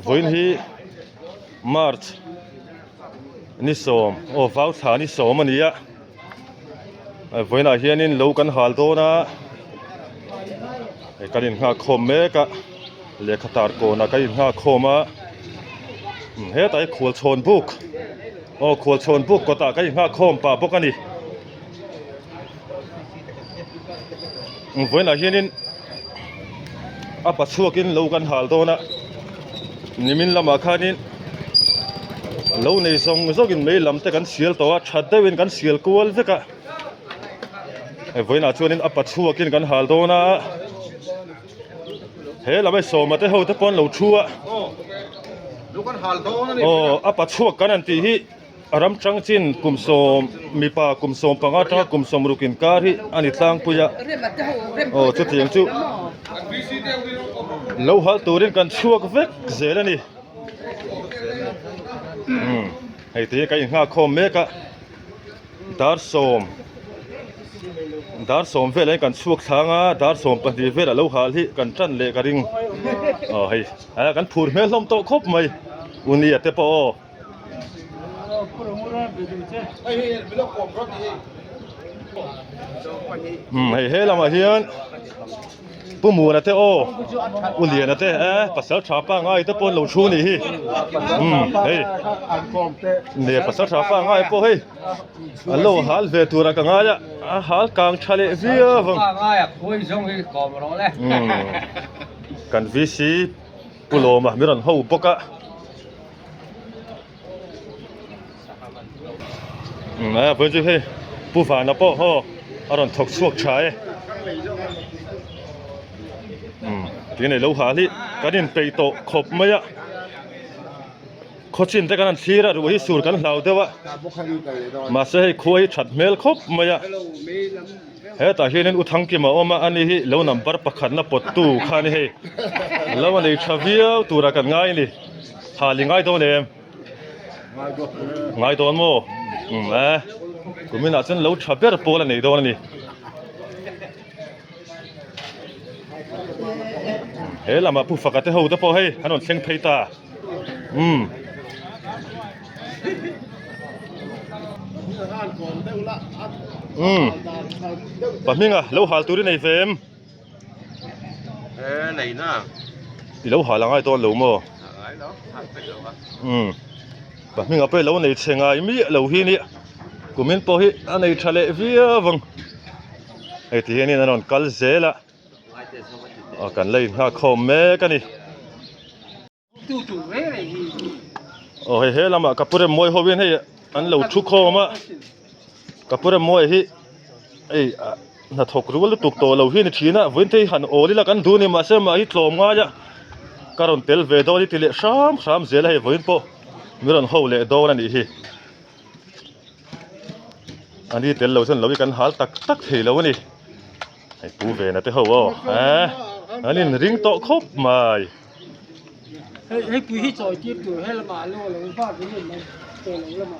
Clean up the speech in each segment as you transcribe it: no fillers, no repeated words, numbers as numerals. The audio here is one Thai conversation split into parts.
Voin hi March ni som o vau tha ni som ania voin a hianin lo kan hal do na kanin nga khom me ka lekhatar ko na kai nga khoma he tai khol chon buk o khol chon buk ko ta kai nga khom pa bokani voin a hianin apa chuakin lo kan hal do na nimin lama khanin lo nei song zogin mei lamte kan sial to a thadawin kan sial kual veka voina chuanin apa chuakin kan hal do na he lamai somate ho te pon lo thua lo kan hal do na ni apa chuak kan an ti hi aram changchin kumsom mipa kumsom panga ta kumsom rukin kar hi ani tlang puya chu thiang chu lo hal turin kan chuak vek zelani hei te kai nga khom me ka dar som vele kan chuak thanga dar som pahni vela lo hal hi kan tran le ka ring hei kan phur me hlom to khop mai uni ate po hei he lama hian pumu na te o ulian na te pasal thapa ngai te pon lo thu ni hi hei ne pasal thapa ngai po hei allo hal ve tura ka ngai a hal kang thale via vang ngai a khoi song hi kom ro le kan visi pulo ma miran ho poka bây giờ hey bu fa na po ho aron thok suak chai cái này lâu hà li cái này被to khop maya khochin te kan thira ru hi sur kan hlau dewa ma se hei khoi that mel khop maya he ta hianin uthang ki ma oma ani hi lo number pakhat na pot tu khan he lo ani thavia tura kan ngai ni hali ngai do ne ngai don mo kumina chen lo thaber pola nei do ni he lama pu fakate ho da po he hanon thleng pheita pahminga lo hal turi nei fem nei na ti lo halangai ton lo mo ngai lo hal pe lo pahminga pe lo nei chenga mi lo hi ni kumin po hi anei thale via wang ai ti hian anon kal zela kan lei ha khom me ka ni tu ve hi he lama kapure moi howin hei an lo thu khoma kapure moi hi ei na thok ruwal tuk to lo hi ni thina voin thei han oli la kan du ni ma se ma hi tlom nga ya karon tel ve do ni tile sham zela hei voin po miron ho le do na ni hi ani tel lo sen lo kan hal tak thei lo ni ai pu ve na te ho anin ring to khop mai hei pu hi choi ti tu hel ma lo fa bi ni ma to lo ma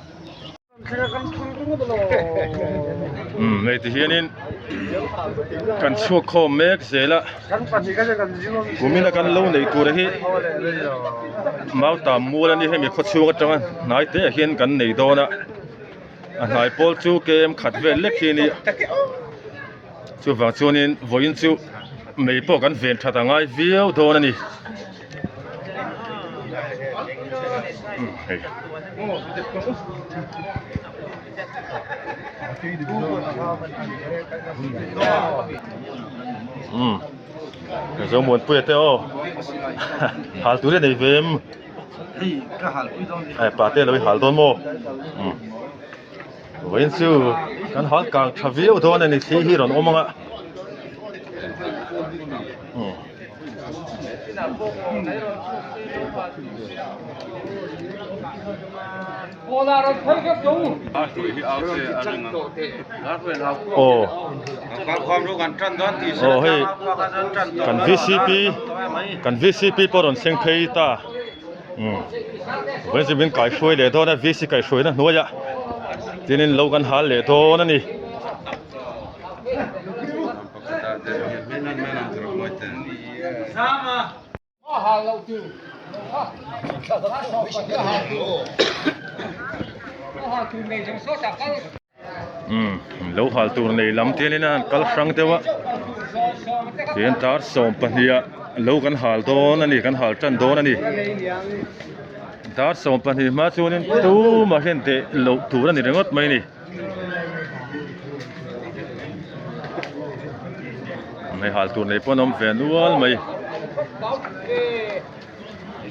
mei ti hianin kan chuak khom mek zela kumina kan lo nei tur hi mau ta mul ani he mi kho chu atanga nai te hian kan nei dona a ngai pol chu kem khat vel le khi ni chu wang chunin voin chu mei po kan ven thata ngai viau dona ni zo muan pu te o hal tu le nei vem ka hal pi don ai pa te lo hal don mo voin chu kan hal kang thaviu don ani thi hi ron omanga ola ro phai ka tuความรู้กันจันดอนที่ hei kan VCP poron seng phei ta voin chu bin kai shoi le do na VC kai shoi na nuaya tinin lo kan hal le do na ni lo hal tur nei lam te ni na kal hrang te wa ten tar som pahnia lo kan hal don ani kan hal tan don ani tar som pahni ma chunin tu ma hen te lo tur ani rengot mai ni mai hal tur nei ponom venual mai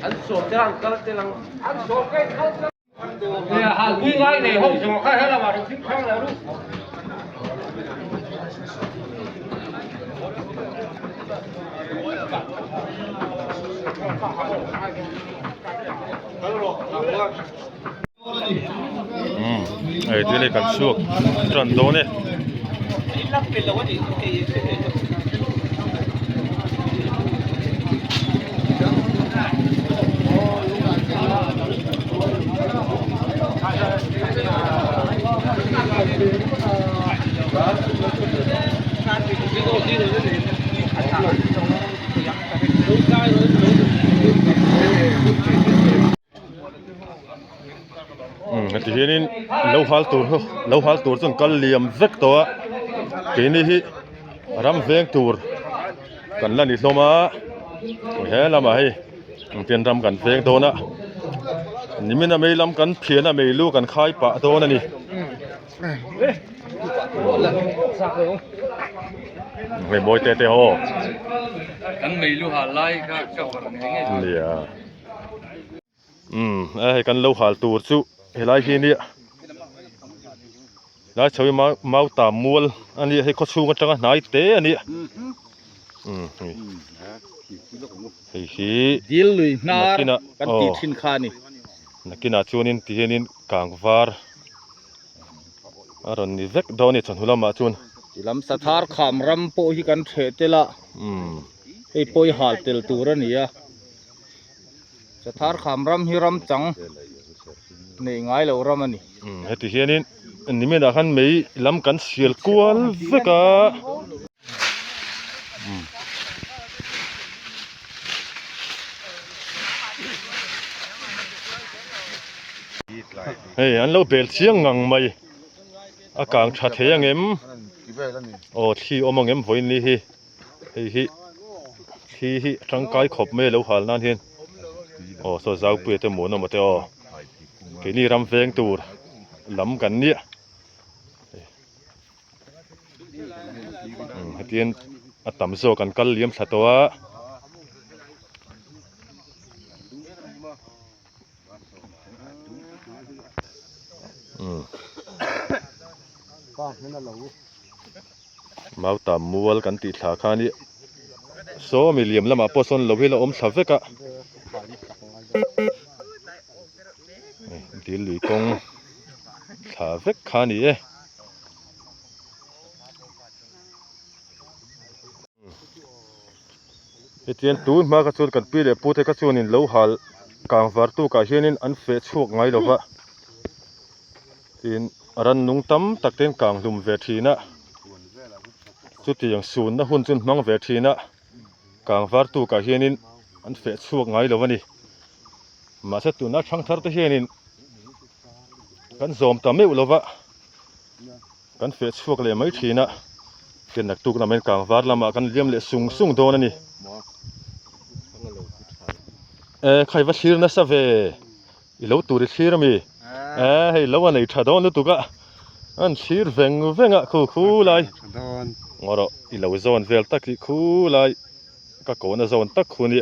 an so trang kal te lang an so kaiเนี่ยหาคุยไว้ในห้องสอบให้เรามาถึงทิ้งข้างแล้วลูก ai tu le kan suak tran do ne ti hianin lo hal tur chun kal liam vek to a ke ni hi ram veng tur kan la ni hloma he lama hi pian ram kan veng to na nimina mei lam kan phiana mei lu kan khai pa to na ni mei moi te te ho kan mei lu ha lai ka war nge lia ai kan lo hal tur chu helai hi ni lai choi mau ta mual ani he kho chunga tanga nai te ani hi dil lui nar kan ti thin kha ni nakina chunin ti henin kangwar aron ni vek doni chon hulama chun lam sathar kham ram po hi kan the tela ei poi hal tel tur ania sathar kham ram hi ram chang nei ngai lo ram ani heti hianin nimena khan mei lam kan sial kual veka hey an lo bel chiang ngang mai a kang tha theyang em o thi omang em voin ni hi hi tangkai khop me lo hal nan hian o so zau pu te mo na ma te o ke ni ram veng tur lam kan ni hatien atam zo kan kal liam thatowa mau tam mual kan ti thla kha ni so mi liam lama poson lo hi la om thaveka dil lui kong thavek kha ni e etian tu ma ka chul kan pi le pu the ka chunin lo hal kang var tu ka hianin an fe chhuak ngai lova tin ran nung tam takten kang lum ve thina chuti yang sun na hun chun mang ve thina kang var tu ka hianin an fe chhuak ngai lovani ma se tu na thang thar te hianin kan zom ta meu lova kan fe chhuak le mai thina ken nak tuk na men kang var lama kan liam le sung don ani khai va thir na sa ve I lo tur thir mi hei lo anei tha don lu tuka an thir venga khu lai ngoro I lo zon vel tak I khu lai ka ko na zon tak khu ni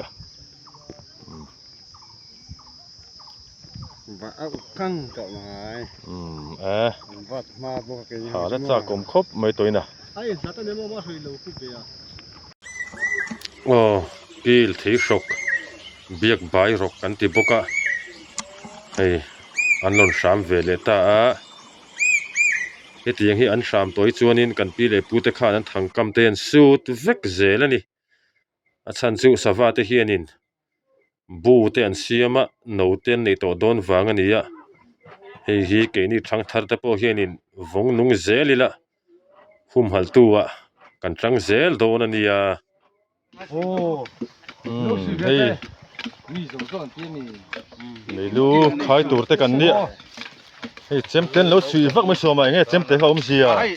ba kang ka mai vat ma bo ka ha la cha kom khop mai toina ai zata ne mo ma hui lo ku be ya pil thei shok biak bai rok kan ti boka hei an lon sham ve le ta a hetiang hi an sham toi chuanin kan pi le pu te khan an thang kam ten suit vek zel ani a chan chu sawa te hianin bu te an siama no ten nei to don wang ania hei hi ke ni thang thar te po hianin vong nung zelila hum hal tu a กันจังเซลโดนนี่โอ้ เฮ้ย นี่สมส่วนที่นี่ ไม่รู้ขายตัวแต่กันเนี่ยเฮ้ยเจมเต้นแล้วสุยฟักไม่ชอบมาไงเจมเต้นเขาไม่เสีย ไอ้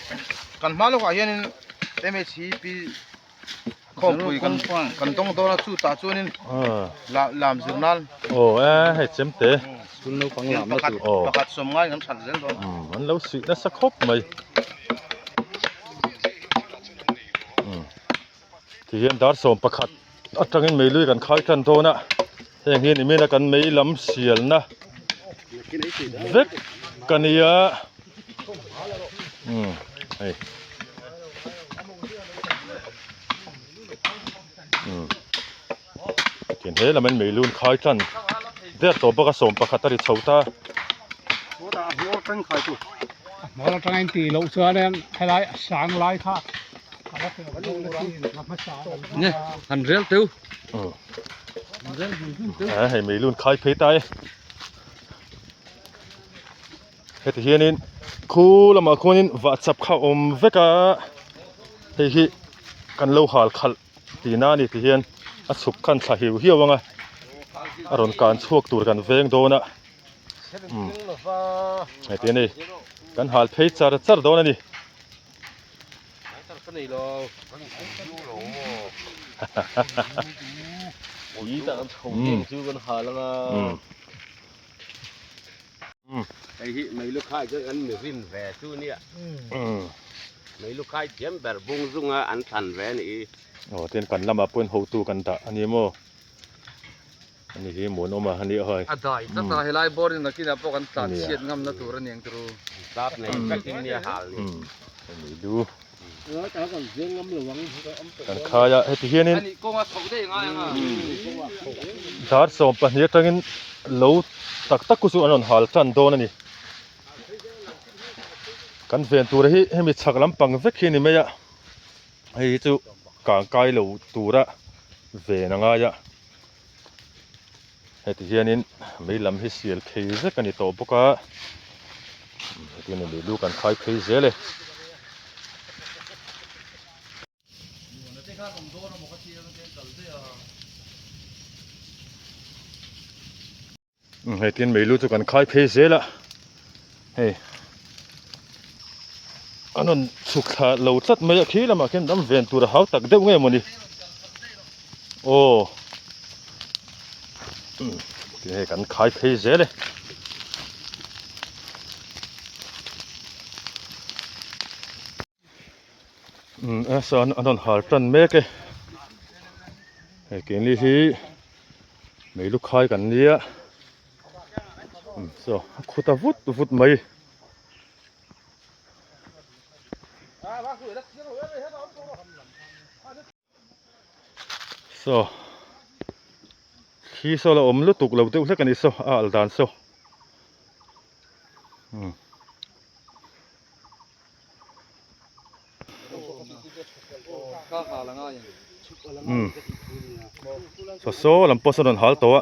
กันมาแล้วว่าเห็นเต็มชีปีข้อคุยกันต้องตัวละสู้ตาสู้นี่ลามสินัล โอ้เฮ้ยเจมเต้ คุณเราฟังหลาม ประ แล้ว กาศ สุด ประกาศสมงานกันฉันเรื่องตัว มันแล้วสุยน่าสักครบไหมที่เห็นดาร์สมประคัดอัตรังไม่รู้กันขายกันโตนะเฮงเห็นมีนักกันไม่ลำเสียลนะเวกกันเนี่ยเฮ้ยเห็นเฮ้ยแล้วมันไม่รู้ขายกันเดี๋ยวตัวประกาศสมประคัดตัดเฉาตา หัวตาหัวตั้งขายตัว หมอเราตั้งตีเราเสือเนี่ยให้ไล่สางไล่ค่ะเนี่ยหันเรียลติ้ว ให้ไม่รู้ขายเพชรได้เฮ้ยที่เห็นนี่คู่ละมาคู่นี้วัดจับข้าวเวกะเฮ้ยกันเล่าหาขัดตีน่านี่ที่เห็นสุกกันสาหิวเหี้ยวงะอารมณ์การช่วงตัวกันเวงโดนะเฮ้ยที่นี่กันหาเพชรจัดโดนะนี่อีแต่ชงเก่งชื่อกันหาแล้วก็ไอ้ที่ไม่ลูกค้าก็อันมีริมแหวสู้เนี่ยไม่ลูกค้าเจียมแบบบุ้งซุงอันทันแหวนี่โอ้เต้นกันลำมาปุ่นหูตูกันตะอันนี้โมอันนี้ที่หมุนออกมาอันนี้เฮ้ยอะได้ถ้าตาให้ไล่บอลนี่กินแล้วพวกกันตัดเสียดงำนะตัวนี้ยังตัว ทราบในแบ็คทีเนี่ยหาเลย อันนี้ดู แต่ก่อนเรื่องน้ำเหลือง กันขายให้ที่เห็นนี่ อันนี้ก็มาถกได้ยังไงดาร์สมปะเนี่ยตั้งเล่าตักกุศลอันนั้นหาลจันโดนนี่กันเวียนตัวให้มีฉักลำปังเวกนี่ไม่ยะให้จู่กางกายเล่าตัวระเวียนง่ายะให้ที่เห็นนี่ไม่ลำให้เสียลเคยจะกันนี่ตัวปกะที่นี่ดูกันขายเคยเสียเลยให้ที่นี่ไม่รู้จะกันขายเคยเสียละเฮ้อันนั้นสุขะเราจัดไม่อยากขี้ละมาเข็นดำเวียนตัวเราตักเด็กไงมันนี่โอ้ที่ให้กันขายเพย์เสเลยสอนอันนั้นหาตันเมกให้เก่งลี่ที่ไม่ลูกขายกันเนี่ยขุดวุดไม่ขี้โซละลุตุกเราเล็กกันนี่อัลดานก็หาแล้วง่ายลำปอสนันหาลตัว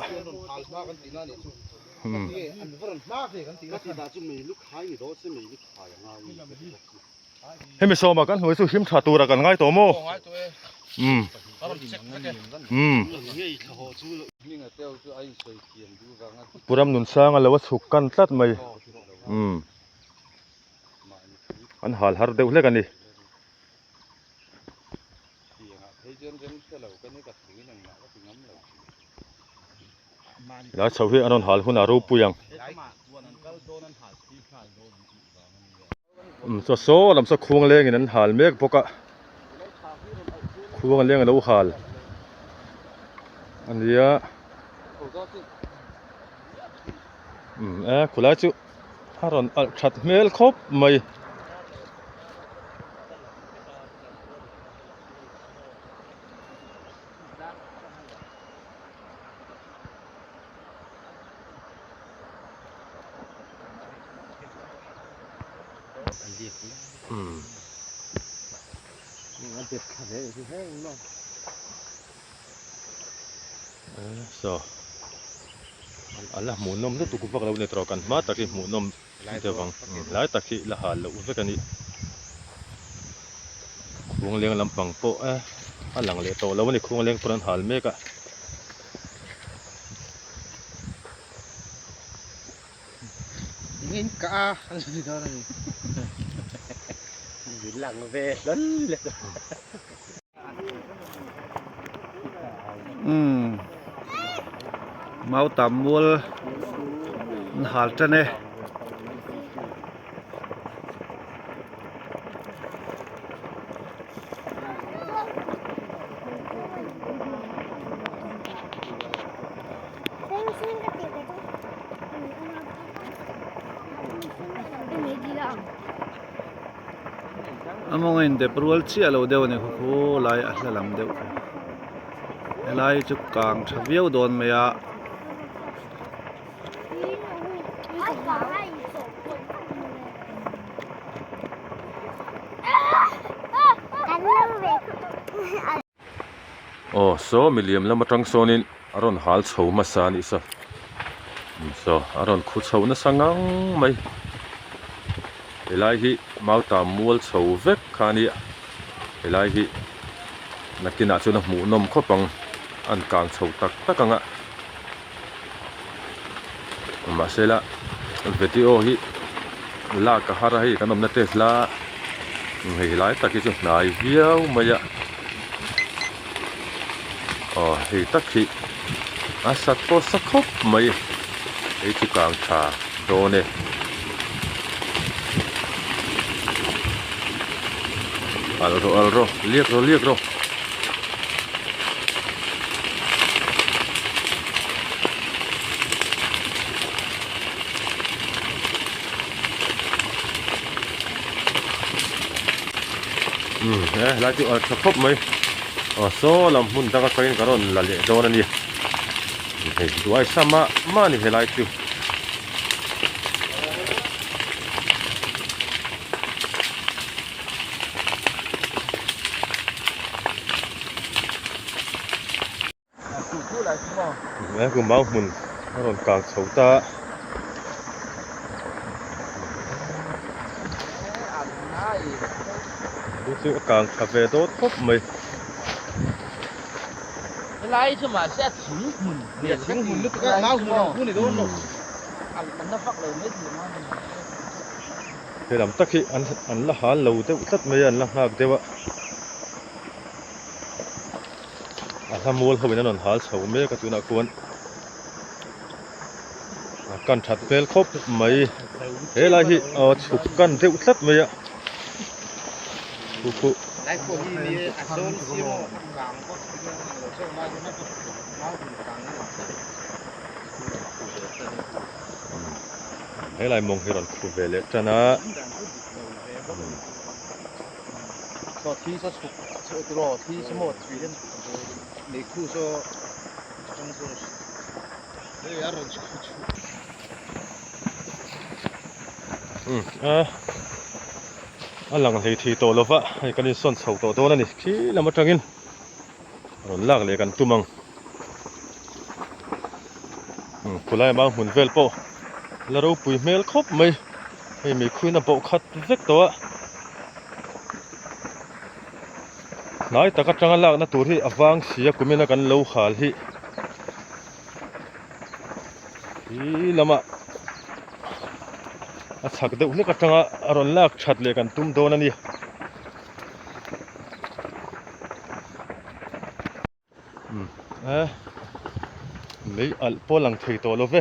ให้ไม่โซมากันหัวสู้หิมขาตัวกันง่ายตัวโมปุรำนุนสร้างอะไรว่าสุกันตัดไหมอันหาลหาเดียวเล็กกันนี่แล้วชาวเฮอันนั้นหาลหุ่นอารูปุยังลำสักควงเลี้ยงนั้นหาลเมฆพกะควงเลี้ยงแล้วหาลอันนี้คุณล่ะจุฮารอนชัดเมลครบไหมอันละหมูนมทุกคนพวกเราเนี่ยตรอกันมาตะกี้หมูนมเดี๋ยวฟังหลายตะกี้ละหาลแล้วอุฟกันนี่ คุงเลี้ยงลำปังโปอันหลังเลโตแล้ววันนี้คุงเลี้ยงปนันหาลเมกะเงินกะอันสุดท้ายนี่ ยืนหลังเวล้นเลย เมาตำมัวหาลจะเนี่ยมองเห็นแต่ปรวลเชี่ยเราเดียวเนี่ยโอ้ลายอะไรลำเดียวลายจุกกลางชเวียวโดนไหมอะโอ้โซมิเลียมแล้วมาตรังโซนินอารอนหาลเฉามาสานิซะโซอารอนขุดเฉานะสังังไหมเวลาที่มาตามมัวเฉาเวกคานี่เวลาที่นักกินอาจจะนำหมูนมข้อปังอันกลางเฉาตักตักกังะมาเสร็จละวิดีโอที่ลากกะฮาระให้กันนมนัดเตสละให้หลายตักที่จุดนายเวียวมายะให้ตักที่อาสัตโตสักคบไม่ให้จุกลางชาโดนอัลโรเรียกโรลาจุสักคบไหมโซ่ลำหุ่นตะกัดไปกันก่อนละเละโดนนี่เฮ้ยดูไอ้ซ้ำมานี่เฮลายจุกูเมาหุ่นอารมณ์กลางเฉาตาดูสิกลางคาเฟ่โต๊ะครบไหม来什么？现在挺混，เนี่ยทิ้งหุ่นลึกก็มาหุ่นหุ่นนี่โดน 那发了没几嘛？ เดี๋ยวลำตักที่อันละหาเหลาเต้ตัดไม่อันละหากเดี๋ยวทำมัวเขาเป็นนั่นหาเฉาเมกตัวนักวนกันถัดเฟลครบไม่เฮ้ยไรที่ฉุกกันเต้ตัดไม่อะกูไล่พวกนี้มีอัศวินซีโม่กลางพวกเราเชื่อว่าจะไม่เป็นมาหุ่นกลางนี่เฮ้ยไรมองเฮรอนคูเวเลตนะก็ที่จะฉุกตัวที่สมมติเป็นในคู่โซ่จังโซ่เฮ้ยอารมณ์ฉุกอันหลังทีโตแล้ววะให้กันนี่ส่วนเสาโตนั่นนี่ขี้เรามาจังกินเราลากเลยกันตุ้มังผู้ไล่มาหุ่นเวลโปแล้วเราปุยเมลครบไหมให้มีคุยน้ำโปคัดเล็กตัวนายตะกัดจังลากนะตัวที่อวางเสียกุมินะกันเล่าขาลที่เรามาสักเดี๋ยวนี้ก็จังอารมณ์ลากชัดเลยกันตุ้มโดนนี่ไม่อัลโปลังทีโตโลเว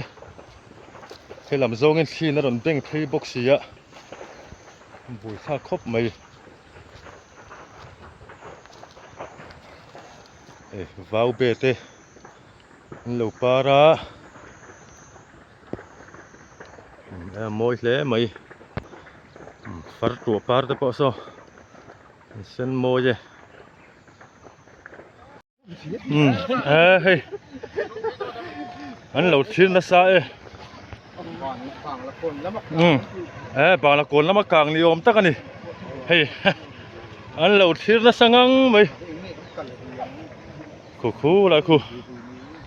ให้ลำโจงินที่นรนเบ่งที่บกเสียบุยข้าครบไหมวาวเบเตลูปาระมวยเล่ไหมฟัดตัวปาร์ตปอสเส้นมวยเฮ้ยอันเราทิ้งนะซะฝั่งละคนแล้วมาบางละคนแล้วมากลางนิยมตะกันนี่เฮ้ยอันเราทิ้งนะสังังไหมคู่ละคู่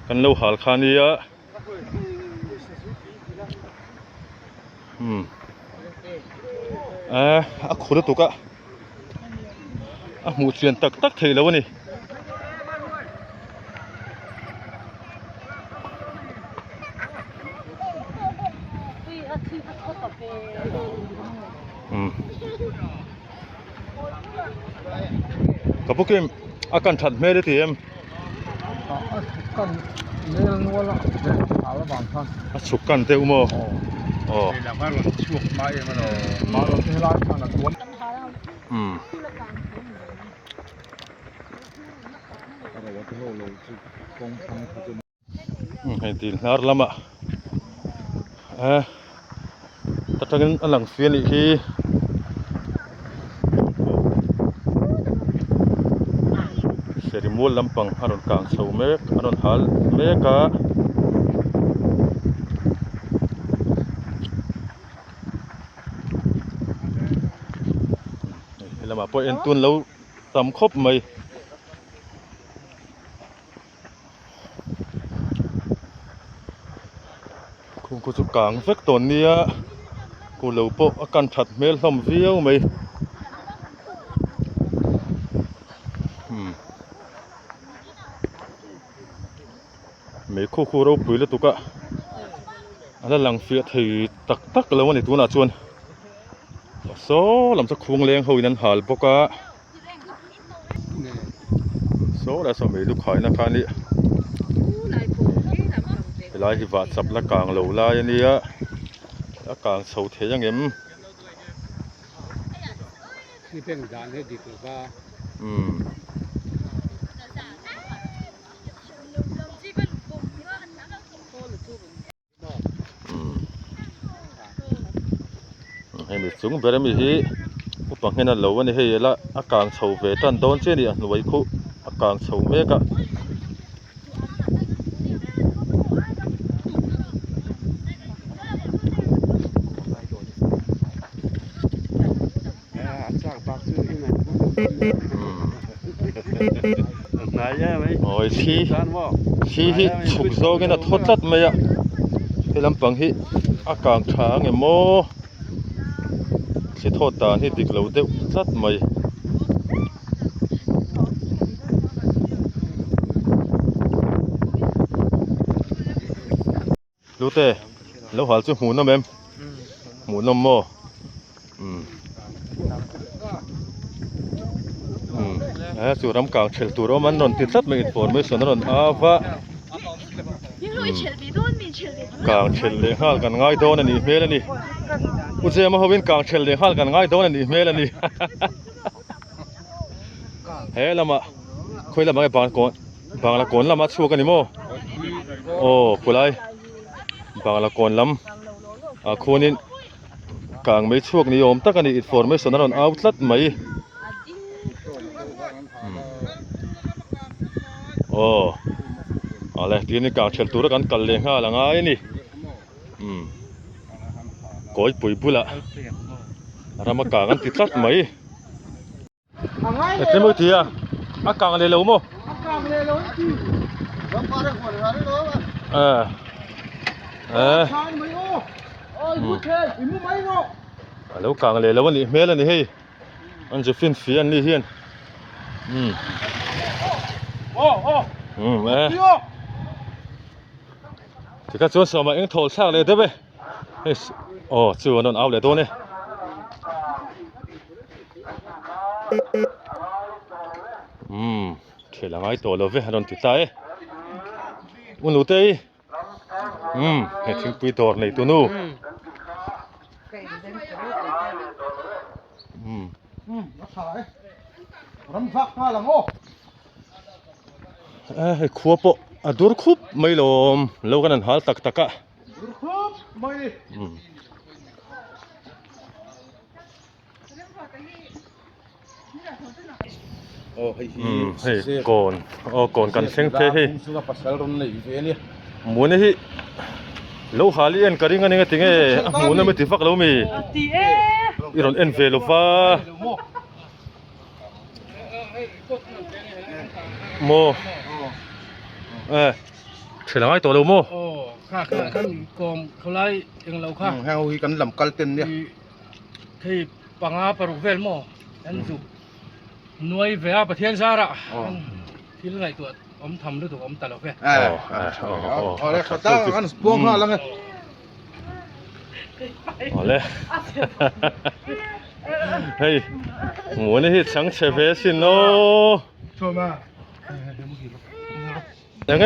กันเราหาขานี่อะขุดตุกะ หมูเสียนตักเทแล้ววะนี่กับพวกเกมอาการถัดเมื่อได้ทีเอ็ม kan nel wala ala bang kan สุกกันเตอุโมอ๋อ la maro chuok mai mano มาเราที่ร้านกันนะตัว ให้ดีนารลำอ่ะตัดกันอันหลังเฟียนอีกทีเสริมูลลำปังอารอนกลางเสาเมกอารอนฮัลเมกะแล้วมาพอเอ็นตุนแล้วตำครบไหมกูจะกางเฟกตัวนี้กูเหลวโปอาการถัดเมลทำเฟี้ยวไหมไม่คู่เราปุ๋ยแล้วตุกะอันนั้นหลังเฟียถือตักแล้ววันนี้ตัวน่าชวนโซ่ลำสักควงเลี้ยงเขาอีนั้นหาลปกะโซ่แล้วสมัยลูกขายนักการนี้ลายที่วัดสับละกลางเหลวลายนี่ละกลางเสาเทียงเอ็ม ที่เป็นด่านให้ดีกว่าให้มีสูงไปแล้วมีที่อุปกรณ์นั้นเหลววันนี้ให้ละอากาศเสาเวทันโดนเช่นนี้หน่วยคู่อากาศเสาเมกะโอ้ยที่ฉุกโซกันนะทดจัดไหมอ่ะที่ลำปังที่อากาศช้างเงี้ยโมสิโทษตาที่ติดเหลวเด็กจัดไหมรู้เต้แล้วหาจุดหูน้ำเอ็มหูน้ำโมจู่รำกลางเชลตัวเรามันนนติดสัตว์ไม่อินฟอร์ไม่สนนนอาวะกลางเชลเลยห้ากันง่ายโดนนี่เมลนี่อุเซมาเขาเป็นกลางเชลเลยห้ากันง่ายโดนนี่เมลนี่เฮ้ยละมาคุยละมาไอ้บางละก่อนละมาชัวกันนี่โมโอ้คุยไรบางละก่อนลำคนนี้กลางไม่ชัวนิยมตั้งกันนี่อินฟอร์ไม่สนนนเอาสัตว์ไหมโอ้อะไรทีนี้กลางเชลตัวกันกันเลยห้าละง่ายนี่ก้อยปุ๋ยบุละเรามากางกันติดสัตว์ไหมเต็มที่อ่ะอากางเลยแล้วมั้งแล้วกางเลยแล้ววันนี้เมล่ะนี่เฮ้ยอันจะฟินฟีอันนี้เฮียนที่ก็ชวนสมัยเองโทรศัพท์เลยได้ไหมเฮ้ยโอ้ชวนนนเอาเลยตัวนี้เขียนละไงตัวเราเว้ยนนติดใจอุ่นรู้เต้ให้ถึงปีตัวในตัวนู้รำฟักท่าละโง่ขวบปะดูร์คุบไม่ลมแล้วกันนั้นหาตักอะดูร์คุบไม่เฮ้ยก่อนกันเซ็งเท่เฮ้ยหมูนี่แล้วหาลีเอ็นกันยังไงเนี่ยติงหมูนั่นไม่ติดฟักแล้วมีอีรอนเอ็นเฟลฟ้าโมเฉลยตัวเราโมข้าขั้นกองเขาไล่ยังเราข้าแฮวฮีกันลำกัลเต็นเนี่ยที่ปังอาปรุเวลโมอันสุ หน่วยแฝงประเทศซาระที่ไหนตัวอมทำด้วยตัวอมตลอดแฝง เอาเลยเขาตั้งกันพวงมาแล้วไง 好嘞，嘿，我那些长车牌先咯，错吗？那个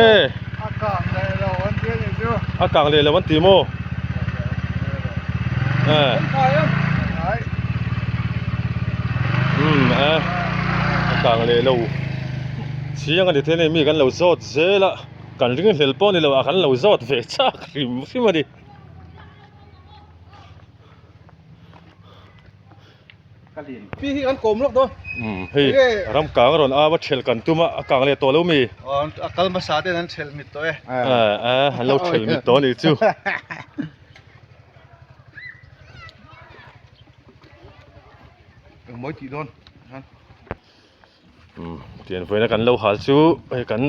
阿刚来了，วันเดียวอยู่ 阿港来了，วัน题目，哎，阿港来了，只样个天呢，咪กัน老早这啦，กันเรื่องเฮลปอนนี่เรากัน老早เวชักริมสิมาดิ พี่ที่กันกลมลูกตัว เฮ้ยรำกลางรอนอาวัดเชลกันตุมากลางเลยตัวเรามี อ๋ออักลมาสาดนั้นเชลมิดตัวฮัลโหลเชลมีตัวนี่จูมวยตีโดน เตียนไฟนักันเราหาจูไอ้กัน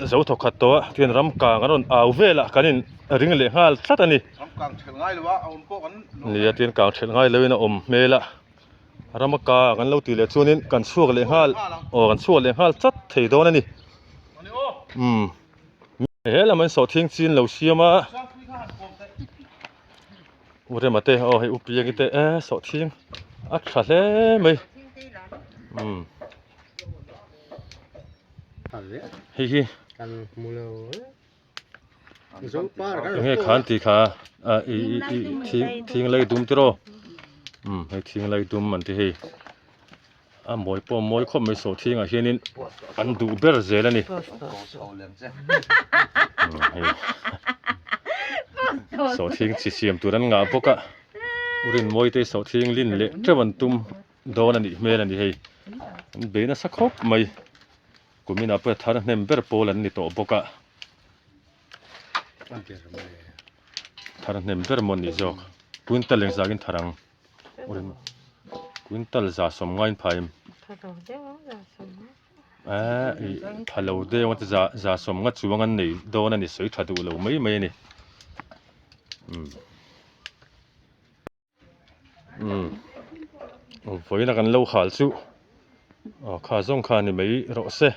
เจ้าถกขัดตัวเตียนรำกลางรอนเอาเวละกันนี่ริงเลยฮัลสัตว์นี่ ทำกลางเชลง่ายหรือว่าเอาพวกกัน นี่เตียนกลางเชลง่ายเลยนะเมละรำกลางกันเราตีเลยจูนี่กันชั่วเลยฮัลกันชั่วเลยฮัลสัตว์เทโดนนี่เฮ้ยแล้วมันสอดทิ้งจีนเราเชียมาอุเรมาเตะให้อุปยังเตะสอดทิ้งอัดขาดเลยไหมเฮ้ยกันมูเลอ ยังไงขันตีขาทิ้งเลยดุมติโรให้ทิ้งเลยดุมมันที่เฮ้ยมวยปอมวยคบไม่สอดทิ้งเฮียนี่อันดูเบอร์เจแล้วนี่สอดทิ้งเสียมตัวนั้นงาปกะอุรินมวยเตะสอดทิ้งลิ้นเละเจ้าวันตุ่มโดนอันนี้เมลันนี่เฮ้ยเบน่าสักครบไหมกูมีนับเปิดทางเนมเบอร์โปลันนี่ตัวปกะทางเนมเบอร์มอนนี่จอกกุนตัลเลี้ยงจากินทารังอุรินกุนตัลจะสมงานพายมฮัลโหลเดี๋ยววันจะสมงัดช่วงอันนี้โดนอันนี้สวยทัดดูเลยไม่นี่ฝอยนักกันเล่าข่าวจู่ข้าส่งข่าวนี่ไม่รอเซ่